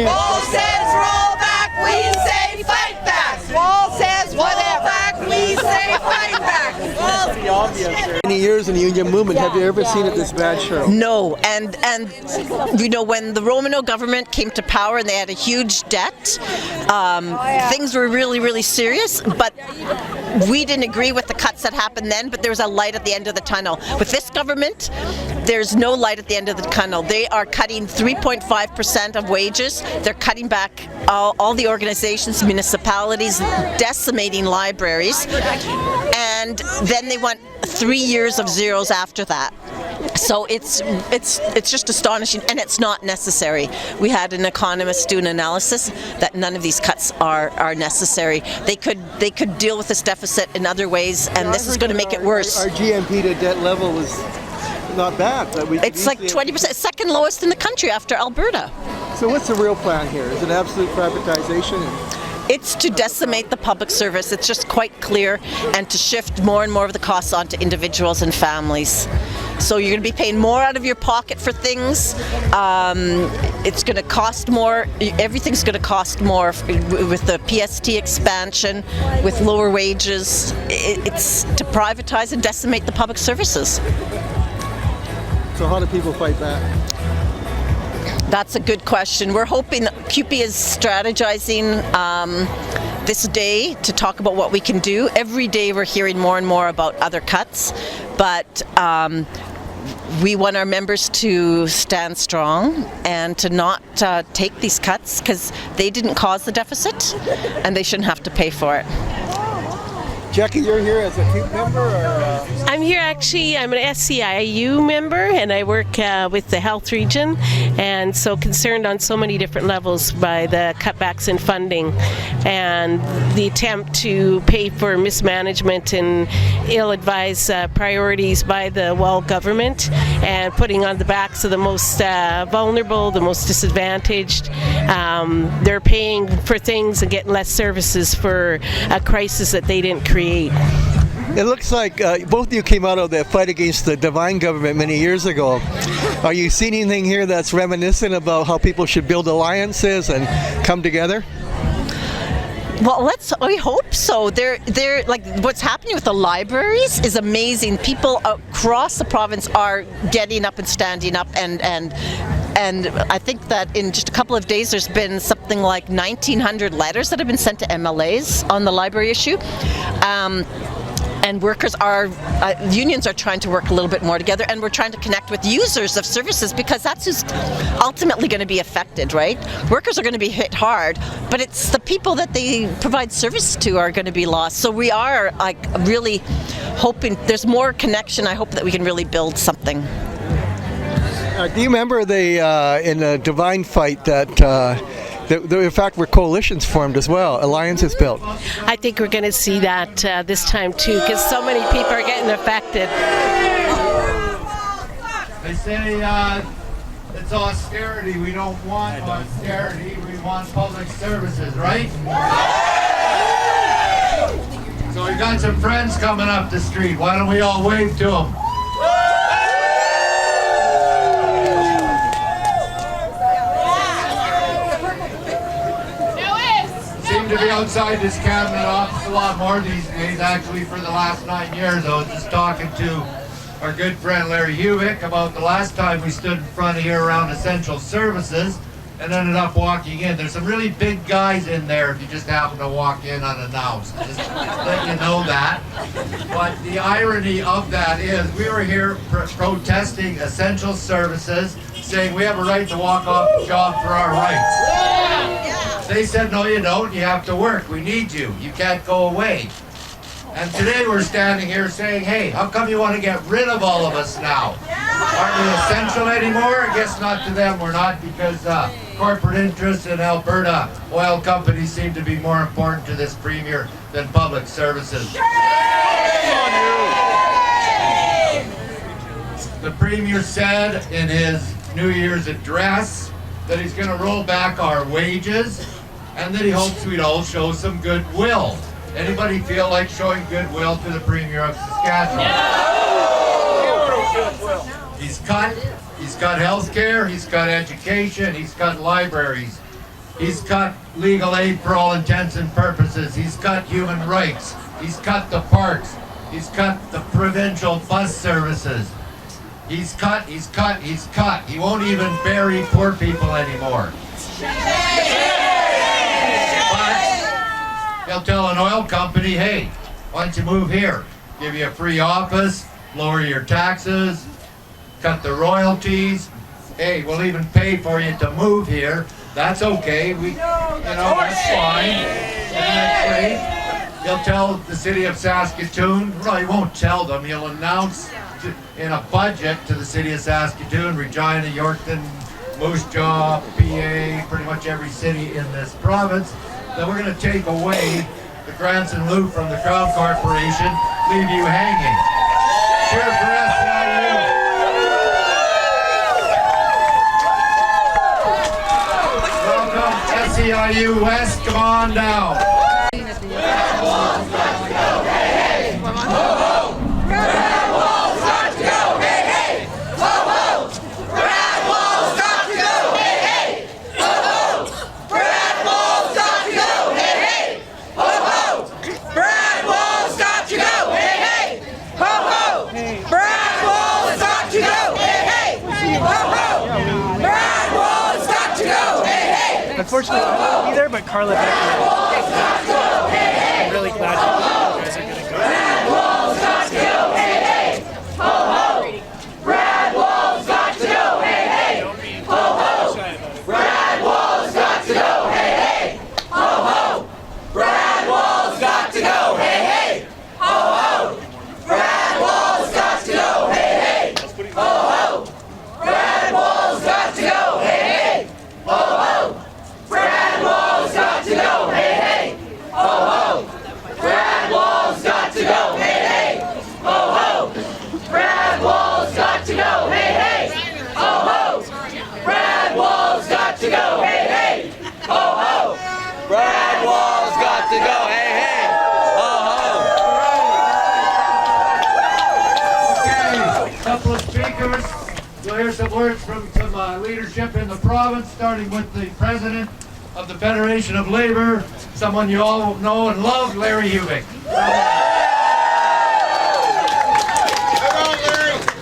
Wall says roll back, we say fight back. Wall says whatever. Back, we say fight back. Many years in the union movement, have you ever seen it this bad, Cheryl? No, and you know, when the Romano government came to power and they had a huge debt, things were really, really serious, but we didn't agree with the cuts that happened then, but there was a light at the end of the tunnel. With this government, there's no light at the end of the tunnel. They are cutting 3.5% of wages. They're cutting back all the organizations, municipalities, decimating libraries, and then they want 3 years of zeros after that. So it's just astonishing, and it's not necessary. We had an economist do an analysis that none of these cuts are necessary. They could deal with this deficit in other ways, and this is going to make it worse. Our GNP to debt level was not bad. It's like 20%, second lowest in the country after Alberta. So what's the real plan here? Is it absolute privatization? It's to decimate the public service. It's just quite clear, and to shift more and more of the costs onto individuals and families. So you're going to be paying more out of your pocket for things. It's going to cost more. Everything's going to cost more with the PST expansion, with lower wages. It's to privatize and decimate the public services. So how do people fight back? That's a good question. We're hoping that CUPE is strategizing this day to talk about what we can do. Every day we're hearing more and more about other cuts, but we want our members to stand strong and to not take these cuts, because they didn't cause the deficit and they shouldn't have to pay for it. Jackie, you're here as a CUPE member? Or, I'm here actually, I'm an SEIU member, and I work with the health region, and so concerned on so many different levels by the cutbacks in funding and the attempt to pay for mismanagement and ill-advised priorities by the Wall government, and putting on the backs of the most vulnerable, the most disadvantaged. They're paying for things and getting less services for a crisis that they didn't create. It looks like both of you came out of the fight against the Divine government many years ago. Are you seeing anything here that's reminiscent about how people should build alliances and come together? Well, we hope so. They're like, what's happening with the libraries is amazing. People across the province are getting up and standing up, and I think that in just a couple of days there's been something like 1,900 letters that have been sent to MLAs on the library issue. And workers unions are trying to work a little bit more together, and we're trying to connect with users of services, because that's who's ultimately going to be affected, right? Workers are going to be hit hard, but it's the people that they provide service to are going to be lost. So we are really hoping there's more connection. I hope that we can really build something. Do you remember in the Divine fight that in fact were coalitions formed as well, alliances built? I think we're going to see that this time too, because so many people are getting affected. They say it's austerity. We don't want austerity. We want public services, right? So we got some friends coming up the street. Why don't we all wave to them? To be outside this cabinet office a lot more these days. Actually, for the last 9 years, I was just talking to our good friend Larry Hubich about the last time we stood in front of here around essential services and ended up walking in. There's some really big guys in there if you just happen to walk in unannounced. Just let you know that. But the irony of that is we were here protesting essential services, saying we have a right to walk off the job for our rights. They said, no, you don't. You have to work. We need you. You can't go away. And today we're standing here saying, hey, how come you want to get rid of all of us now? Aren't we essential anymore? I guess not to them. We're not, because corporate interests in Alberta oil companies seem to be more important to this premier than public services. The premier said in his New Year's address that he's going to roll back our wages, and that he hopes we'd all show some goodwill. Anybody feel like showing goodwill to the Premier of Saskatchewan? He's cut health care, he's cut education, he's cut libraries. He's cut legal aid for all intents and purposes. He's cut human rights. He's cut the parks. He's cut the provincial bus services. He's cut. He won't even bury poor people anymore. But he'll tell an oil company, hey, why don't you move here? Give you a free office, lower your taxes, cut the royalties. Hey, we'll even pay for you to move here. That's okay. That's fine. Isn't that great? He'll tell the city of Saskatoon. Well, he won't tell them. He'll announce in a budget to the city of Saskatoon, Regina, Yorkton, Moose Jaw, PA, pretty much every city in this province, that we're going to take away the grants and lieu from the Crown Corporation, leave you hanging. Cheer for SEIU. Welcome, SEIU West, come on down. Unfortunately, I won't be there, but Carla Becker. I'm really glad you guys are going to go. Brad Wall's got to go, hey, hey! Ho, ho! Brad Wall's got to go, hey, hey! Ho, ho! Brad Wall's got to go, hey, hey! Ho, ho! Brad Wall's got to go, hey, hey! Ho, ho! Brad Wall's got to go, hey, hey! Ho, ho! Brad Wall's got to go, hey, hey! Ho, ho! Brad Wall's got to go, hey, hey! Ho, ho! Brad Wall's got to go, hey, hey! Ho, ho! Brad Wall's got to go, hey, hey! Ho, ho! Brad Wall's got to go, hey, hey! Ho, ho! Brad Wall's got to go, hey, hey! Ho, ho! Okay, couple of speakers. We'll hear some words from some leadership in the province, starting with the President of the Federation of Labour, someone you all know and love, Larry Hubich.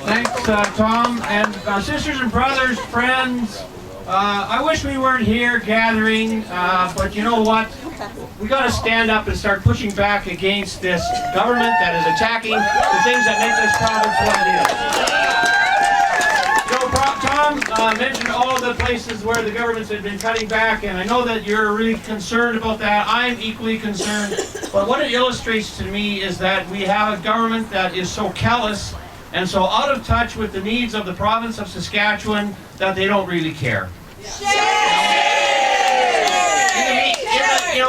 Thanks, Tom, and sisters and brothers, friends. I wish we weren't here gathering, but you know what? We got to stand up and start pushing back against this government that is attacking the things that make this province what it is. Tom mentioned all the places where the governments have been cutting back, and I know that you're really concerned about that. I'm equally concerned. But what it illustrates to me is that we have a government that is so callous and so out of touch with the needs of the province of Saskatchewan that they don't really care.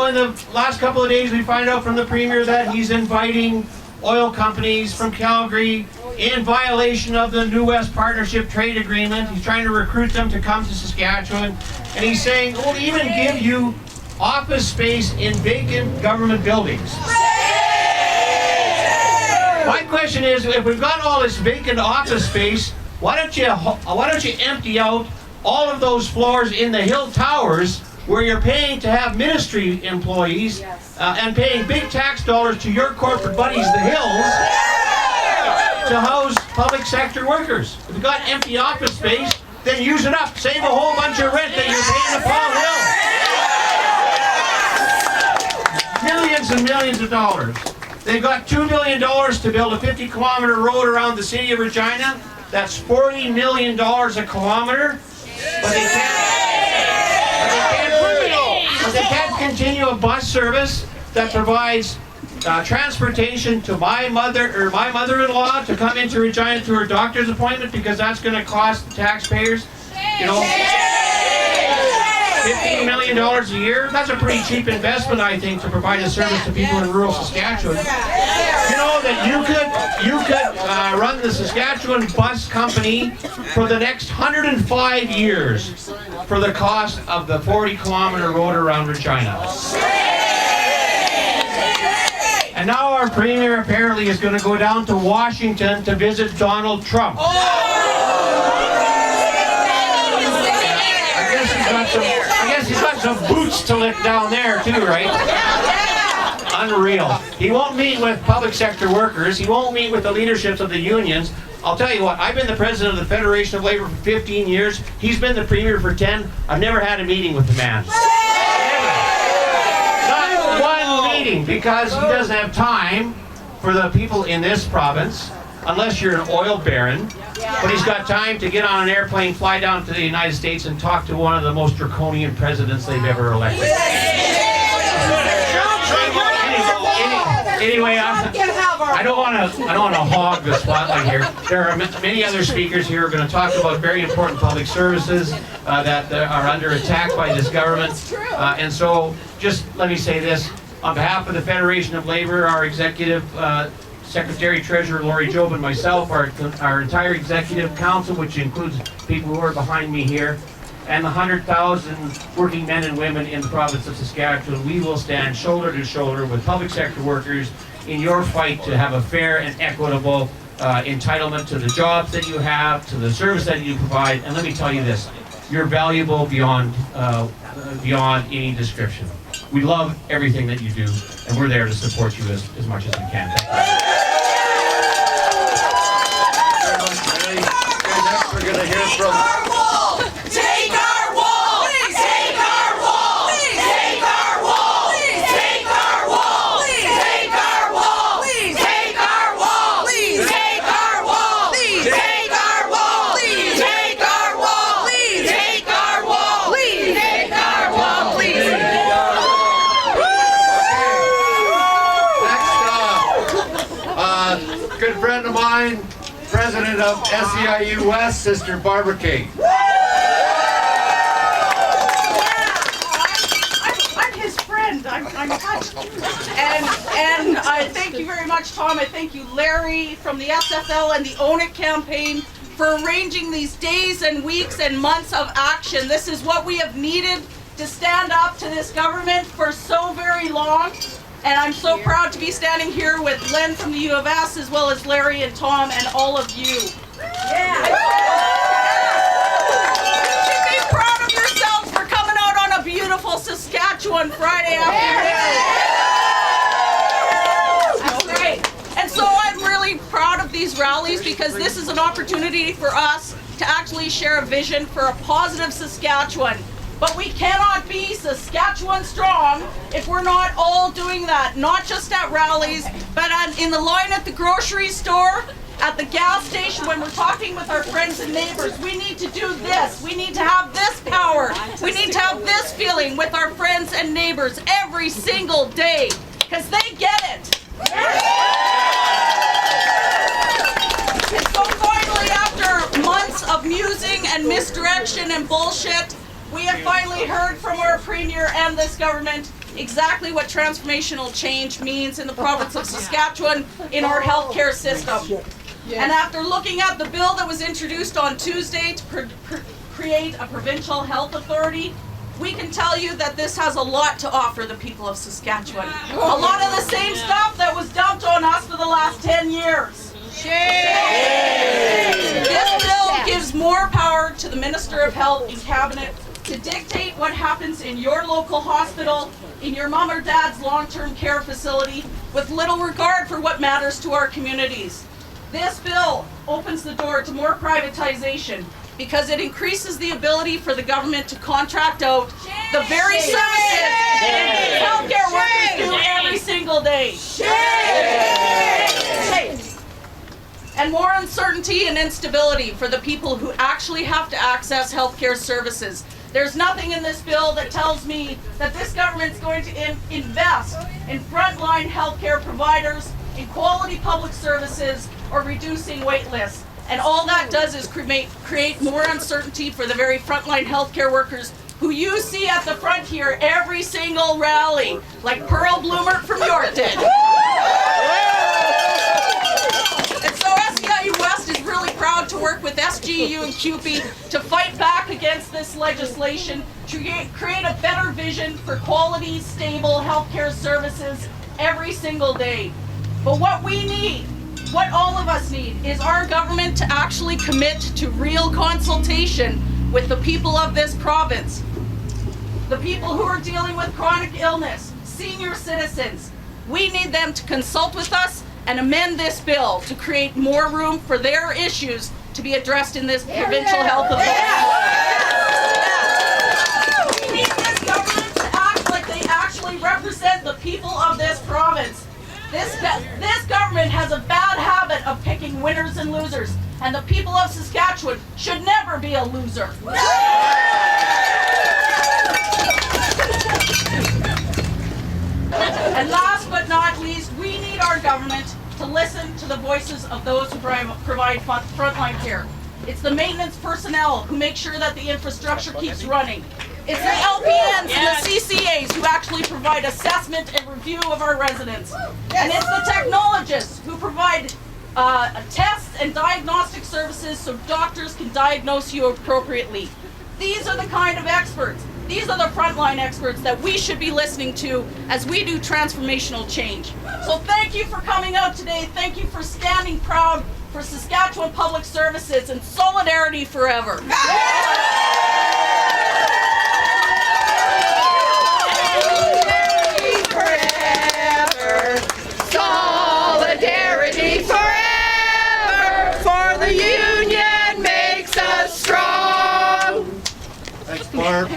In the last couple of days, we find out from the Premier that he's inviting oil companies from Calgary in violation of the New West Partnership Trade Agreement. He's trying to recruit them to come to Saskatchewan. And he's saying, we'll even give you office space in vacant government buildings. My question is, if we've got all this vacant office space, why don't you empty out all of those floors in the Hill Towers where you're paying to have ministry employees and paying big tax dollars to your corporate buddies, the Hills, to house public sector workers. If you've got empty office space, then use it up. Save a whole bunch of rent that you're paying to Paul Hill. Millions and millions of dollars. They've got $2 million to build a 50-kilometer road around the city of Regina. That's $40 million a kilometer. But they can't continue a bus service that provides transportation to my mother-in-law to come into Regina to her doctor's appointment, because that's going to cost the taxpayers, $15 million a year. That's a pretty cheap investment, I think, to provide a service to people in rural Saskatchewan. You know that you could run the Saskatchewan Bus Company for the next 105 years for the cost of the 40-kilometer road around Regina. And now our Premier apparently is going to go down to Washington to visit Donald Trump. I guess he's got some boots to lick down there too, right? Unreal. He won't meet with public sector workers. He won't meet with the leaderships of the unions. I'll tell you what, I've been the president of the Federation of Labour for 15 years. He's been the premier for 10. I've never had a meeting with the man. Not one meeting, because he doesn't have time for the people in this province, unless you're an oil baron. But he's got time to get on an airplane, fly down to the United States, and talk to one of the most draconian presidents they've ever elected. Anyway, I don't want to hog the spotlight here. There are many other speakers here who are going to talk about very important public services that are under attack by this government. And so, just let me say this: on behalf of the Federation of Labour, our executive Secretary Treasurer Lori Job and myself, our entire executive council, which includes people who are behind me here, and the 100,000 working men and women in the province of Saskatchewan, we will stand shoulder to shoulder with public sector workers in your fight to have a fair and equitable entitlement to the jobs that you have, to the service that you provide. And let me tell you this, you're valuable beyond any description. We love everything that you do, and we're there to support you as much as we can. Thank you. Next we're going to hear from President of SEIU West, Sister Barb Cape. I'm his friend. I'm touched. And I thank you very much, Tom. I thank you, Larry, from the SFL and the Own It campaign for arranging these days and weeks and months of action. This is what we have needed to stand up to this government for so very long. And I'm so proud to be standing here with Len from the U of S, as well as Larry and Tom and all of you. Yeah. You should be proud of yourselves for coming out on a beautiful Saskatchewan Friday afternoon. That's great. And so I'm really proud of these rallies, because this is an opportunity for us to actually share a vision for a positive Saskatchewan. But we cannot be Saskatchewan strong if we're not all doing that, not just at rallies, but in the line at the grocery store, at the gas station, when we're talking with our friends and neighbors. We need to do this. We need to have this power. We need to have this feeling with our friends and neighbors every single day, because they get it. And so finally, after months of musing and misdirection and bullshit, we have finally heard from our Premier and this government exactly what transformational change means in the province of Saskatchewan in our healthcare system. And after looking at the bill that was introduced on Tuesday to create a provincial health authority, we can tell you that this has a lot to offer the people of Saskatchewan. A lot of the same stuff that was dumped on us for the last 10 years. This bill gives more power to the Minister of Health and Cabinet to dictate what happens in your local hospital, in your mom or dad's long-term care facility, with little regard for what matters to our communities. This bill opens the door to more privatization, because it increases the ability for the government to contract out the very services healthcare workers do every single day. And more uncertainty and instability for the people who actually have to access healthcare services. There's nothing in this bill that tells me that this government's going to invest in frontline healthcare providers, in quality public services, or reducing wait lists. And all that does is create more uncertainty for the very frontline healthcare workers who you see at the front here every single rally, like Pearl Bloomert from Yorkton. And so SEIU West is really proud to work with SGU and CUPE to fight back against this legislation, to create a better vision for quality, stable healthcare services every single day. But what we need, what all of us need, is our government to actually commit to real consultation with the people of this province. the people who are dealing with chronic illness, senior citizens. We need them to consult with us and amend this bill to create more room for their issues to be addressed in this provincial health authority. We need this government to act like they actually represent the people of this province. This government has a bad habit of picking winners and losers, and the people of Saskatchewan should never be a loser. And last but not least, we need our government to listen to the voices of those who provide frontline care. It's the maintenance personnel who make sure that the infrastructure keeps running. It's the LPNs and the CCAs who actually provide assessment and review of our residents. And it's the technologists who provide tests and diagnostic services so doctors can diagnose you appropriately. These are the kind of experts. These are the frontline experts that we should be listening to as we do transformational change. So thank you for coming out today. Thank you for standing proud for Saskatchewan Public Services, and solidarity forever. Solidarity forever, for the union makes us strong. Thanks, Barb.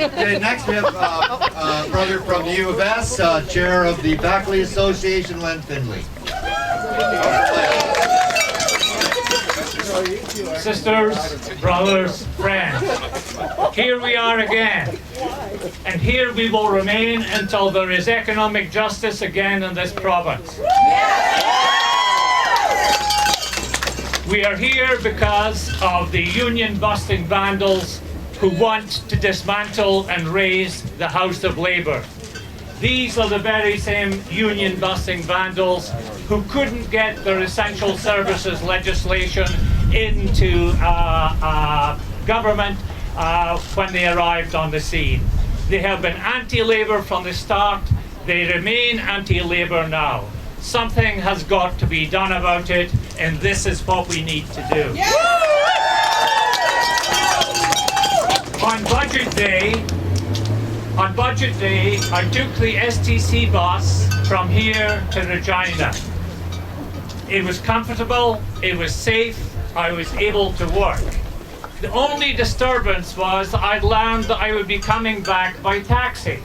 Okay, next we have a brother from the U of S, chair of the Faculty Association, Len Findlay. Sisters, brothers, friends, here we are again, and here we will remain until there is economic justice again in this province. We are here because of the union-busting vandals who want to dismantle and raise the House of Labour. These are the very same union-busting vandals who couldn't get their essential services legislation into government when they arrived on the scene. They have been anti-Labour from the start. They remain anti-Labour now. Something has got to be done about it, and this is what we need to do. On budget day, I took the STC bus from here to Regina. It was comfortable, it was safe, I was able to work. The only disturbance was I'd learned that I would be coming back by taxi.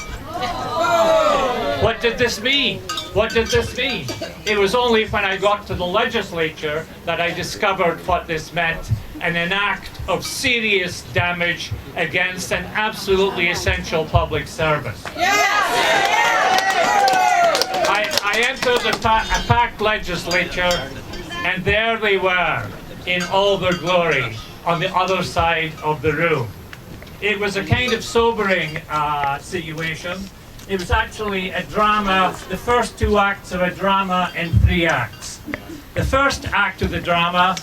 What did this mean? What did this mean? It was only when I got to the legislature that I discovered what this meant, and an act of serious damage against an absolutely essential public service. I entered a packed legislature, and there they were in all their glory on the other side of the room. It was a kind of sobering situation. It was actually a drama, the first two acts of a drama in 3 acts. The first act of the drama,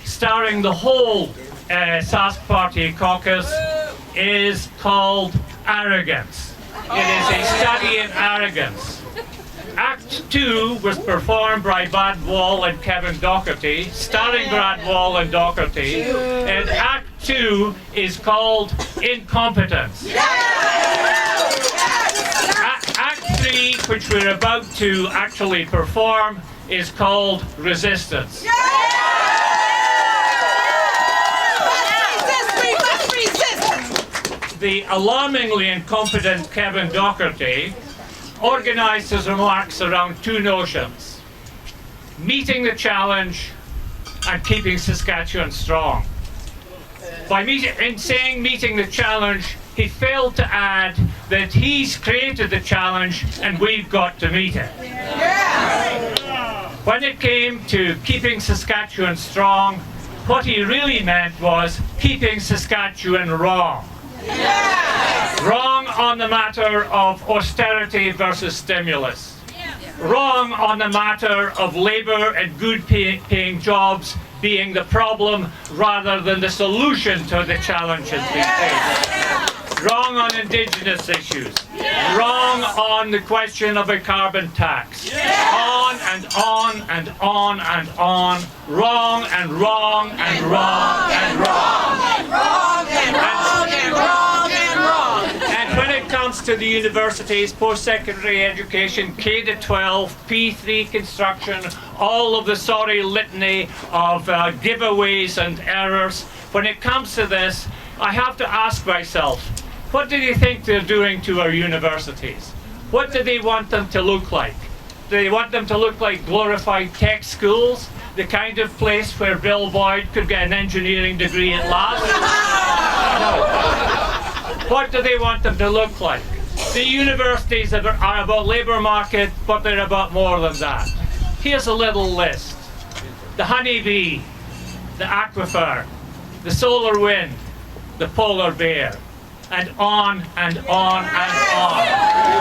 starring the whole Sask Party caucus, is called Arrogance. It is a study in arrogance. Act 2 was performed by Brad Wall and Kevin Doherty, starring Brad Wall and Doherty, and Act 2 is called Incompetence. Act 3, which we're about to actually perform, is called Resistance. The alarmingly incompetent Kevin Doherty organized his remarks around 2 notions: meeting the challenge and keeping Saskatchewan strong. In saying meeting the challenge, he failed to add that he's created the challenge and we've got to meet it. When it came to keeping Saskatchewan strong, what he really meant was keeping Saskatchewan wrong. Wrong on the matter of austerity versus stimulus. Wrong on the matter of labour and good paying jobs being the problem rather than the solution to the challenges we face. Wrong on Indigenous issues. Wrong on the question of a carbon tax. On and on and on and on. Wrong and wrong and wrong and wrong. Wrong and wrong and wrong and wrong. comes to the universities, post-secondary education, K-12, P3 construction, all of the sorry litany of giveaways and errors, when it comes to this, I have to ask myself, what do they think they're doing to our universities? What do they want them to look like? Do they want them to look like glorified tech schools? The kind of place where Bill Boyd could get an engineering degree at last? What do they want them to look like? The universities are about labour market, but they're about more than that. Here's a little list. The honeybee, the aquifer, the solar wind, the polar bear, and on and on and on.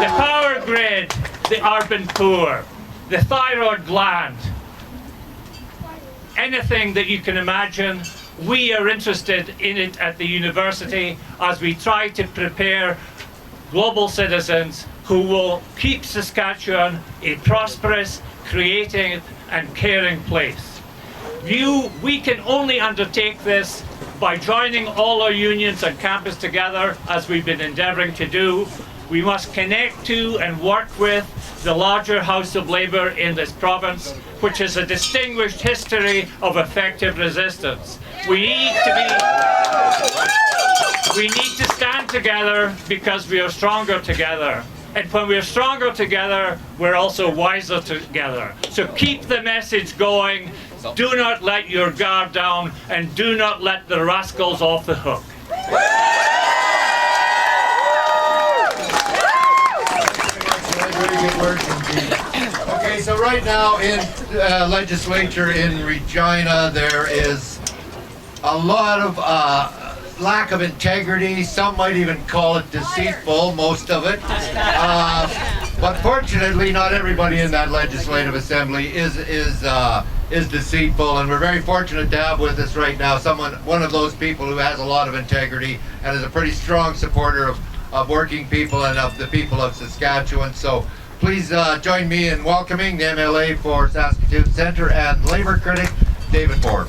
The power grid, the urban poor, the thyroid gland, anything that you can imagine, we are interested in it at the university as we try to prepare global citizens who will keep Saskatchewan a prosperous, creative and caring place. We can only undertake this by joining all our unions on campus together, as we've been endeavouring to do. We must connect to and work with the larger House of Labour in this province, which has a distinguished history of effective resistance. We need to stand together because we are stronger together. And when we're stronger together, we're also wiser together. So keep the message going. Do not let your guard down, and do not let the rascals off the hook. Very good words indeed. Okay, so right now in legislature in Regina, there is a lot of lack of integrity. Some might even call it deceitful, most of it. But fortunately, not everybody in that legislative assembly is deceitful, and we're very fortunate to have with us right now one of those people who has a lot of integrity and is a pretty strong supporter of working people and of the people of Saskatchewan. So please join me in welcoming the MLA for Saskatoon Centre and Labour critic, David Barb.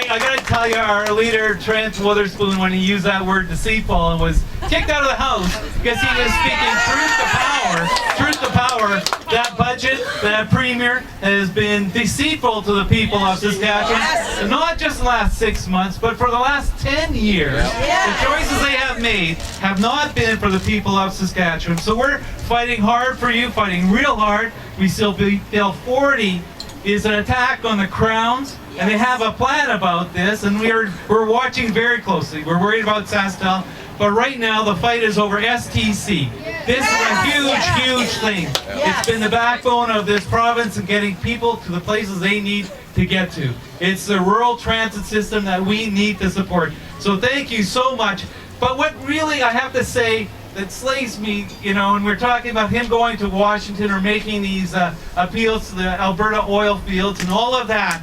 I gotta tell you, our leader, Trent Witherspoon, when he used that word deceitful and was kicked out of the House because he was speaking truth to power, that budget, that premier has been deceitful to the people of Saskatchewan. Yes. Not just the last 6 months, but for the last 10 years. Yes. The choices they have made have not been for the people of Saskatchewan. So we're fighting hard for you, fighting real hard. We still feel 40 is an attack on the Crowns, and they have a plan about this, and we're watching very closely. We're worried about SaskTel, but right now the fight is over STC. This is a huge thing. It's been the backbone of this province and getting people to the places they need to get to. It's the rural transit system that we need to support. So thank you so much. But what really I have to say that slays me, and we're talking about him going to Washington or making these appeals to the Alberta oil fields and all of that.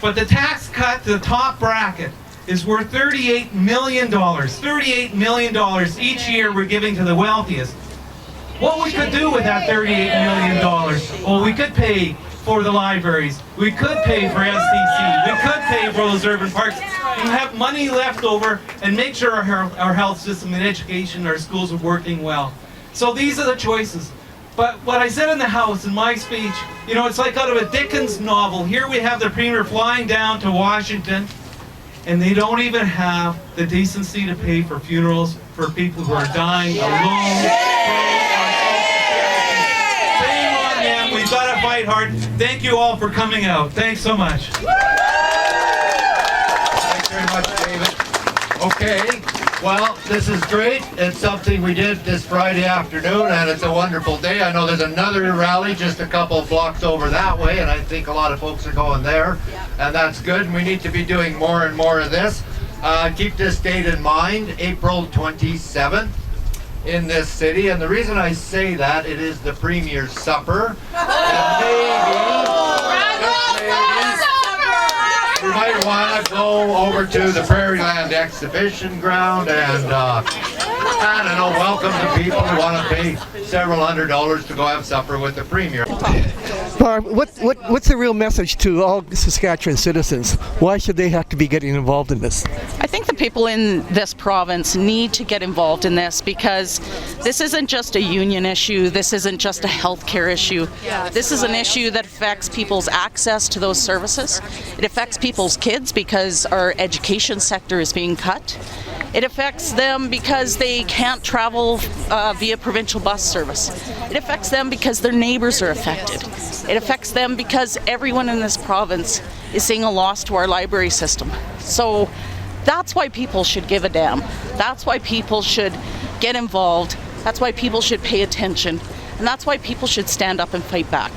But the tax cut to the top bracket is worth $38 million. $38 million each year we're giving to the wealthiest. What we could do with that $38 million? Well, we could pay for the libraries. We could pay for STC. We could pay for those urban parks. And have money left over and make sure our health system and education, our schools are working well. So these are the choices. But what I said in the House in my speech, it's like out of a Dickens novel. Here we have the Premier flying down to Washington, and they don't even have the decency to pay for funerals for people who are dying alone. Shame on them. We've got to fight hard. Thank you all for coming out. Thanks so much. Thanks very much, David. Okay, well, this is great. It's something we did this Friday afternoon, and it's a wonderful day. I know there's another rally just a couple of blocks over that way, and I think a lot of folks are going there, and that's good. And we need to be doing more and more of this. Keep this date in mind, April 27th in this city, and the reason I say that, it is the Premier's supper, and maybe we might want to go over to the Prairie Land exhibition ground and, I don't know, welcome the people who want to pay several $100s to go have supper with the Premier. Barb, what's the real message to all Saskatchewan citizens? Why should they have to be getting involved in this? I think the people in this province need to get involved in this because this isn't just a union issue, this isn't just a healthcare issue. This is an issue that affects people's access to those services. It affects people's kids because our education sector is being cut. It affects them because they can't travel via provincial bus service. It affects them because their neighbors are affected. It affects them because everyone in this province is seeing a loss to our library system. So that's why people should give a damn. That's why people should get involved. That's why people should pay attention. And that's why people should stand up and fight back.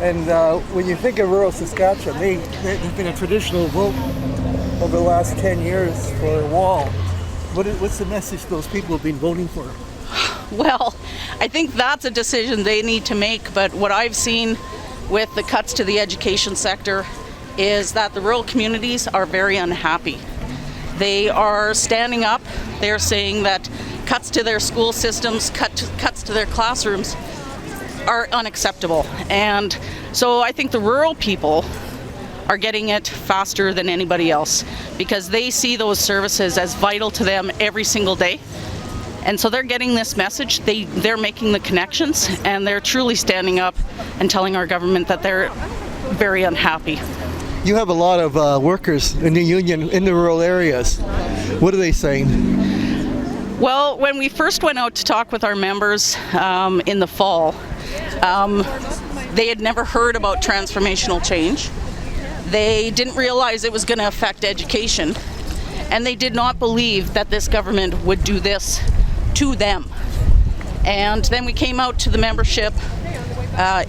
And when you think of rural Saskatchewan, there's been a traditional vote over the last 10 years for a wall. What's the message those people have been voting for? Well, I think that's a decision they need to make, but what I've seen with the cuts to the education sector is that the rural communities are very unhappy. They are standing up. They're saying that cuts to their school systems, cuts to their classrooms are unacceptable. And so I think the rural people are getting it faster than anybody else because they see those services as vital to them every single day. And so they're getting this message, they're making the connections, and they're truly standing up and telling our government that they're very unhappy. You have a lot of workers in the union in the rural areas. What are they saying? Well, when we first went out to talk with our members in the fall, they had never heard about transformational change. They didn't realize it was going to affect education, and they did not believe that this government would do this to them. And then we came out to the membership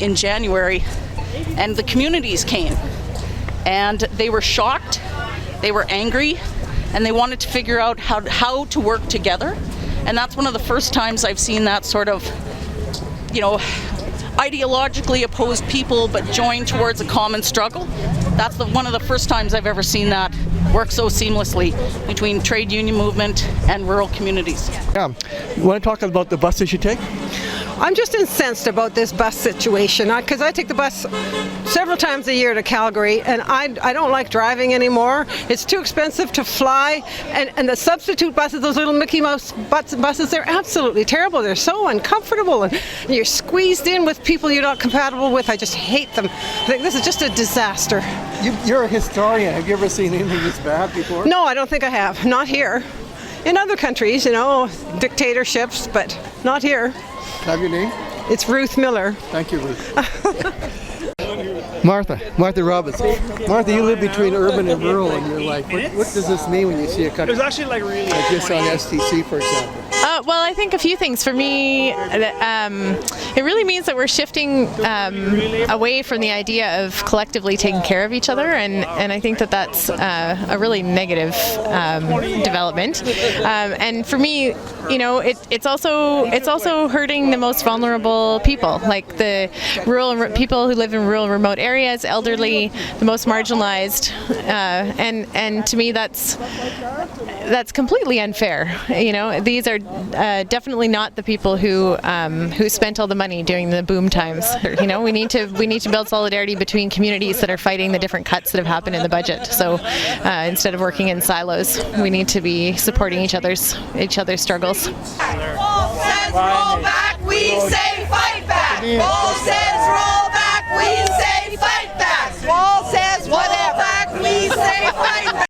in January, and the communities came, and they were shocked, they were angry, and they wanted to figure out how to work together. And that's one of the first times I've seen that sort of, ideologically opposed people but joined towards a common struggle. That's one of the first times I've ever seen that work so seamlessly between trade union movement and rural communities. Yeah. You want to talk about the buses you take? I'm just incensed about this bus situation because I take the bus several times a year to Calgary, and I don't like driving anymore. It's too expensive to fly, and the substitute buses, those little Mickey Mouse buses, they're absolutely terrible. They're so uncomfortable, and you're squeezed in with people you're not compatible with. I just hate them. I think this is just a disaster. You're a historian. Have you ever seen anything this bad before? No, I don't think I have. Not here. In other countries, dictatorships, but not here. Have your name? It's Ruth Miller. Thank you, Ruth. Martha Robbins. Martha, you live between urban and rural in your life. What does this mean when you see a country? It was actually like this on STC, for example? Well, I think a few things. For me, it really means that we're shifting away from the idea of collectively taking care of each other, and I think that that's a really negative development. And for me, it's also hurting the most vulnerable people, like the rural people who live in rural, remote areas, elderly, the most marginalized, and to me that's completely unfair. These are definitely not the people who spent all the money during the boom times. We need to build solidarity between communities that are fighting the different cuts that have happened in the budget. So instead of working in silos, we need to be supporting each other's struggles. Wall says roll back, we say fight back. Wall says roll back, we say fight back. Wall says roll back, we say fight back.